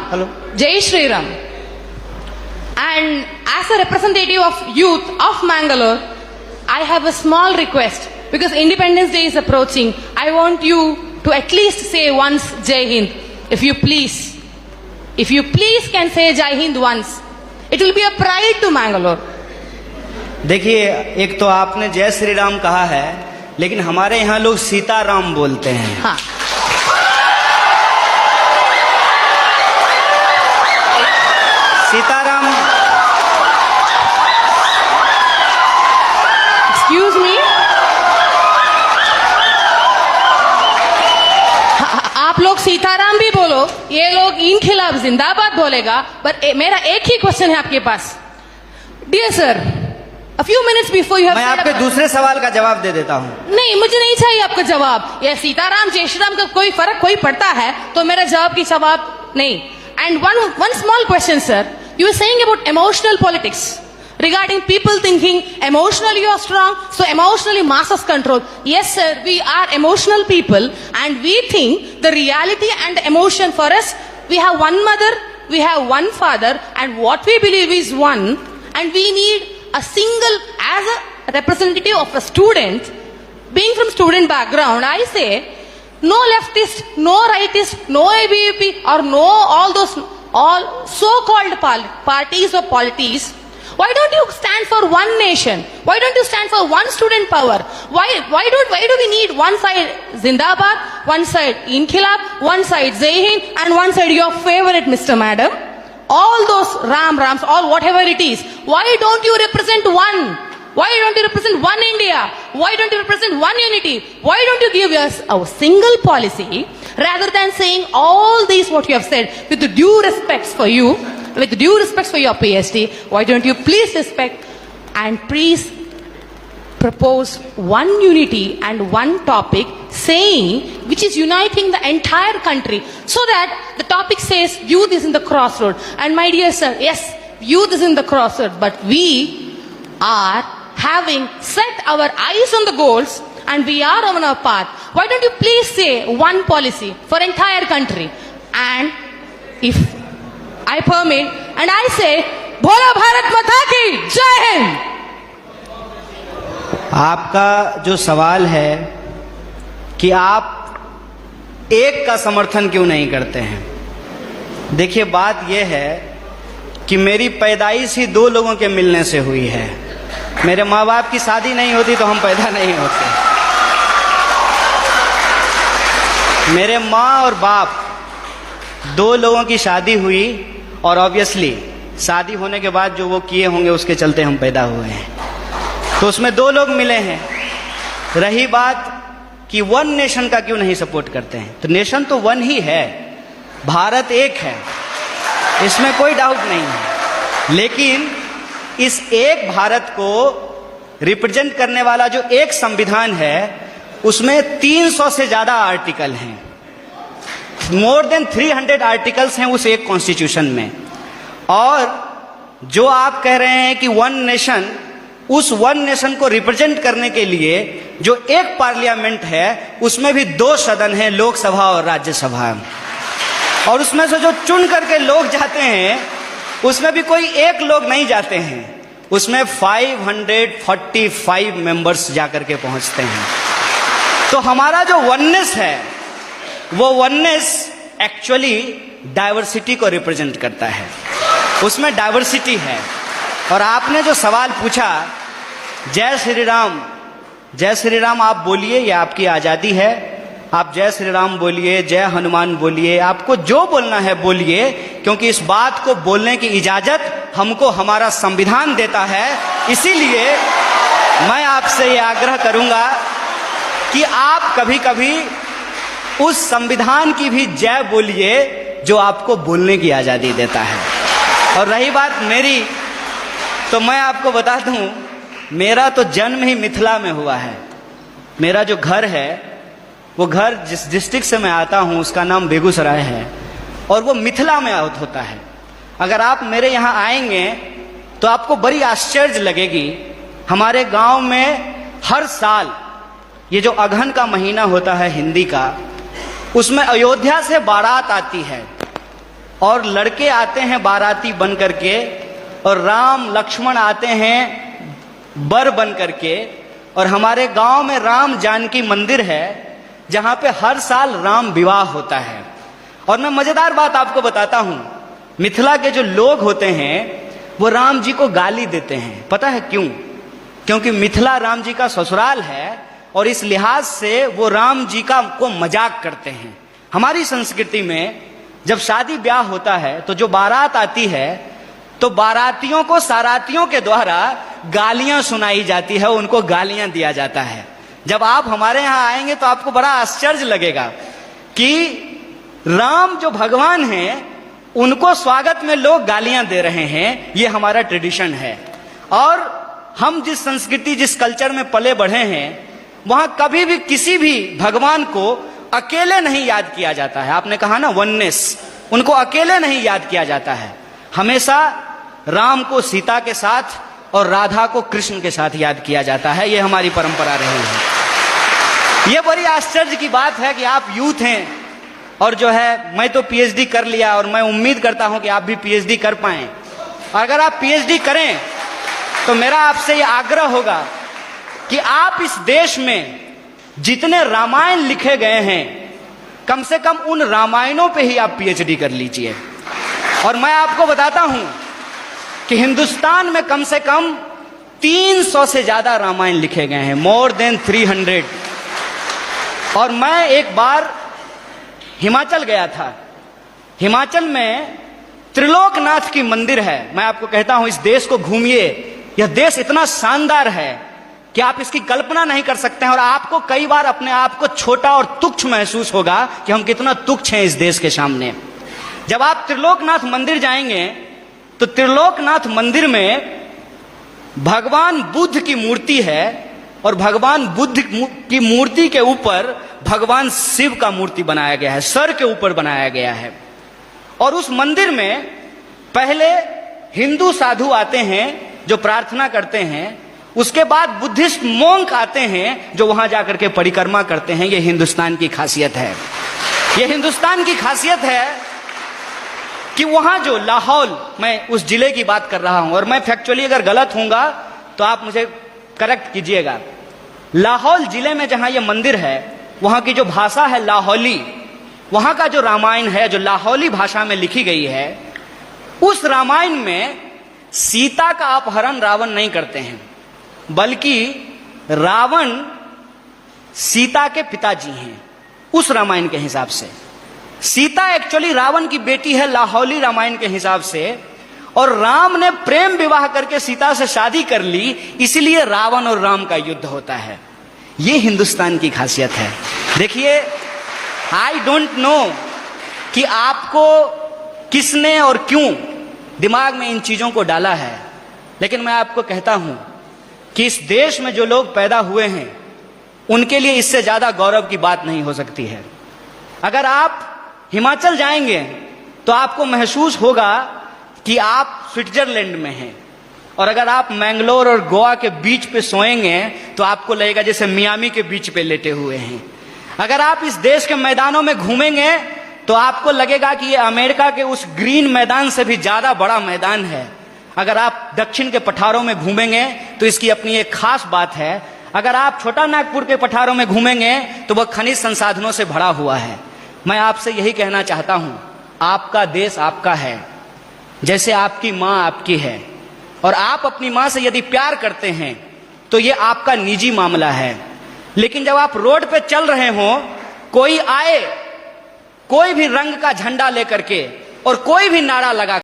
Hello. Jai Shri Ram. And as a representative of youth of Mangalore, I have a small request. Because Independence Day is approaching, I want you to at least say once Jai Hind. If you please can say Jai Hind once, it will be a pride to Mangalore. देखिए, एक तो आपने जय श्री राम कहा है, लेकिन हमारे यहाँ लोग सीताराम बोलते हैं। हाँ। सीताराम। Excuse me? आप लोग सीताराम भी बोलो, ये लोग इनखिलाफ जिंदाबाद बोलेगा, पर मेरा एक ही क्वेश्चन है आपके पास। Dear sir, a few minutes before you have मैं आपके दूसरे सवाल का जवाब दे देता हूँ। नहीं, मुझे नहीं चाहिए आपका जवाब। ये सीताराम जय श्री राम का कोई फर्क कोई पड़ता है तो मेरा जवाब की जवाब नहीं। And one small question, sir. You were saying about emotional politics. Regarding people thinking emotionally you are strong, so emotionally masses control. Yes sir, we are emotional people and we think the reality and the emotion for us, we have one mother, we have one father, and what we believe is one, and we need a single, as a representative of a student, being from student background, I say, no leftist, no rightist, no ABVP, or no all so-called parties or polities. Why don't you stand for one nation? Why don't you stand for one student power? Why do we need one side Zindabad, one side Inkhilab, one side Jai Hind, and one side your favorite Mr. Madam? All those Rams, all whatever it is. Why don't you represent one? Why don't you represent one India? Why don't you represent one unity? Why don't you give us a single policy rather than saying all these what you have said with the due respects for you, with the due respects for your PhD? Why don't you please respect and please propose one unity and one topic saying which is uniting the entire country, so that the topic says youth is in the crossroad. And my dear sir, yes, youth is in the crossroad, but we are having set our eyes on the goals and we are on our path. Why don't you please say one policy for entire country? And if I permit, and I say, Bhola Bharat Mata ki Jai Hind. आपका जो सवाल है कि आप एक का समर्थन क्यों नहीं करते हैं, देखिए बात यह है कि मेरी पैदाइश ही दो लोगों के मिलने से हुई है। मेरे माँ बाप की शादी नहीं होती तो हम पैदा नहीं होते। मेरे माँ और बाप दो लोगों की शादी हुई और ऑब्वियसली शादी होने के बाद जो वो किए होंगे उसके चलते हम पैदा हुए हैं, तो उसमें दो लोग मिले हैं। रही बात कि वन नेशन का क्यों नहीं सपोर्ट करते हैं, तो नेशन तो वन ही है, भारत एक है, इसमें कोई डाउट नहीं है। लेकिन इस एक भारत को रिप्रेजेंट करने वाला जो एक संविधान है उसमें 300 से ज्यादा आर्टिकल हैं, मोर देन 300 आर्टिकल्स हैं उस एक कॉन्स्टिट्यूशन में। और जो आप कह रहे हैं कि वन नेशन, उस वन नेशन को रिप्रेजेंट करने के लिए जो एक पार्लियामेंट है उसमें भी दो सदन हैं, लोकसभा और राज्यसभा, और उसमें से जो चुन करके लोग जाते हैं उसमें भी कोई एक लोग नहीं जाते हैं, उसमें 545 मेंबर्स जाकर के पहुंचते हैं। तो हमारा जो वननेस है वो वननेस एक्चुअली डाइवर्सिटी को रिप्रेजेंट करता है, उसमें डाइवर्सिटी है। और आपने जो सवाल पूछा जय श्री राम, जय श्री राम आप बोलिए, ये आपकी आज़ादी है, आप जय श्री राम बोलिए, जय हनुमान बोलिए, आपको जो बोलना है बोलिए, क्योंकि इस बात को बोलने की इजाज़त हमको हमारा संविधान देता है। इसीलिए मैं आपसे ये आग्रह करूंगा कि आप कभी कभी उस संविधान की भी जय बोलिए जो आपको बोलने की आज़ादी देता है। और रही बात मेरी, तो मैं आपको बता दूं, मेरा तो जन्म ही मिथिला में हुआ है। मेरा जो घर है वो घर जिस डिस्ट्रिक्ट से मैं आता हूं उसका नाम बेगूसराय है और वो मिथिला में होता है। अगर आप मेरे यहाँ आएंगे तो आपको बड़ी आश्चर्य लगेगी। हमारे गांव में हर साल ये जो अगहन का महीना होता है हिंदी का, उसमें अयोध्या से बारात आती है और लड़के आते हैं बाराती बन करके, और राम लक्ष्मण आते हैं बर बन करके। और हमारे गांव में राम जानकी मंदिर है जहां पे हर साल राम विवाह होता है। और मैं मजेदार बात आपको बताता हूं, मिथिला के जो लोग होते हैं वो राम जी को गाली देते हैं। पता है क्यों? क्योंकि मिथिला राम जी का ससुराल है और इस लिहाज से वो राम जी का को मजाक करते हैं। हमारी संस्कृति में जब शादी ब्याह होता है तो जो बारात आती है तो बारातियों को सारातियों के द्वारा गालियां सुनाई जाती है, उनको गालियां दिया जाता है। जब आप हमारे यहां आएंगे तो आपको बड़ा आश्चर्य लगेगा कि राम जो भगवान हैं उनको स्वागत में लोग गालियां दे रहे हैं। ये हमारा ट्रेडिशन है। और हम जिस संस्कृति जिस कल्चर में पले बढ़े हैं वहां कभी भी किसी भी भगवान को अकेले नहीं याद किया जाता है। आपने कहा ना वननेस, उनको अकेले नहीं याद किया जाता है। हमेशा राम को सीता के साथ और राधा को कृष्ण के साथ याद किया जाता है। ये हमारी परंपरा रही है। ये बड़ी आश्चर्य की बात है कि आप यूथ हैं और जो है मैं तो पीएचडी कर लिया और मैं उम्मीद करता हूं कि आप भी पीएचडी कर पाएं। अगर आप पीएचडी करें तो मेरा आपसे यह आग्रह होगा कि आप इस देश में जितने रामायण लिखे गए हैं कम से कम उन रामायणों पे ही आप पीएचडी कर लीजिए। और मैं आपको बताता हूं कि हिंदुस्तान में कम से कम 300 से ज्यादा रामायण लिखे गए हैं, मोर देन 300। और मैं एक बार हिमाचल गया था। हिमाचल में त्रिलोकनाथ की मंदिर है। मैं आपको कहता हूं इस देश को घूमिए। यह देश इतना शानदार है कि आप इसकी कल्पना नहीं कर सकते हैं। और आपको कई बार अपने आप को छोटा और तुच्छ महसूस होगा कि हम कितना तुच्छ हैं इस देश के सामने। जब आप त्रिलोकनाथ मंदिर जाएंगे तो त्रिलोकनाथ मंदिर में भगवान बुद्ध की मूर्ति है और भगवान बुद्ध की मूर्ति के ऊपर भगवान शिव का मूर्ति बनाया गया है, सर के ऊपर बनाया गया है। और उस मंदिर में पहले हिंदू साधु आते हैं जो प्रार्थना करते हैं, उसके बाद बुद्धिस्ट मोंक आते हैं जो वहां जाकर के परिक्रमा करते हैं। यह हिंदुस्तान की खासियत है। यह हिंदुस्तान की खासियत है कि वहां जो लाहौल, मैं उस जिले की बात कर रहा हूं और मैं फैक्चुअली अगर गलत होऊंगा तो आप मुझे करेक्ट कीजिएगा। लाहौल जिले में जहां यह मंदिर है वहां की जो भाषा है लाहौली, वहां का जो रामायण है जो लाहौली भाषा में लिखी गई है, उस रामायण में सीता का अपहरण रावण नहीं करते हैं, बल्कि रावण सीता के पिताजी हैं। उस रामायण के हिसाब से सीता एक्चुअली रावण की बेटी है लाहौली रामायण के हिसाब से। और राम ने प्रेम विवाह करके सीता से शादी कर ली, इसलिए रावण और राम का युद्ध होता है। यह हिंदुस्तान की खासियत है। देखिए, आई डोंट नो कि आपको किसने और क्यों दिमाग में इन चीजों को डाला है, लेकिन मैं आपको कहता हूं कि इस देश में जो लोग पैदा हुए हैं उनके लिए इससे ज्यादा गौरव की बात नहीं हो सकती है। अगर आप हिमाचल जाएंगे तो आपको महसूस होगा कि आप स्विट्जरलैंड में हैं, और अगर आप मैंगलोर और गोवा के बीच पे सोएंगे तो आपको लगेगा जैसे मियामी के बीच पे लेटे हुए हैं। अगर आप इस देश के मैदानों में घूमेंगे तो आपको लगेगा कि ये अमेरिका के उस ग्रीन मैदान से भी ज्यादा बड़ा मैदान है। अगर आप दक्षिण के पठारों में घूमेंगे तो इसकी अपनी एक खास बात है। अगर आप छोटा नागपुर के पठारों में घूमेंगे तो वह खनिज संसाधनों से भरा हुआ है। मैं आपसे यही कहना चाहता हूं, आपका देश आपका है, जैसे आपकी मां आपकी है। और आप अपनी मां से यदि प्यार करते हैं तो यह आपका निजी मामला है। लेकिन जब आप रोड पे चल रहे हो, कोई आए कोई भी रंग का झंडा लेकर के और कोई भी नारा लगा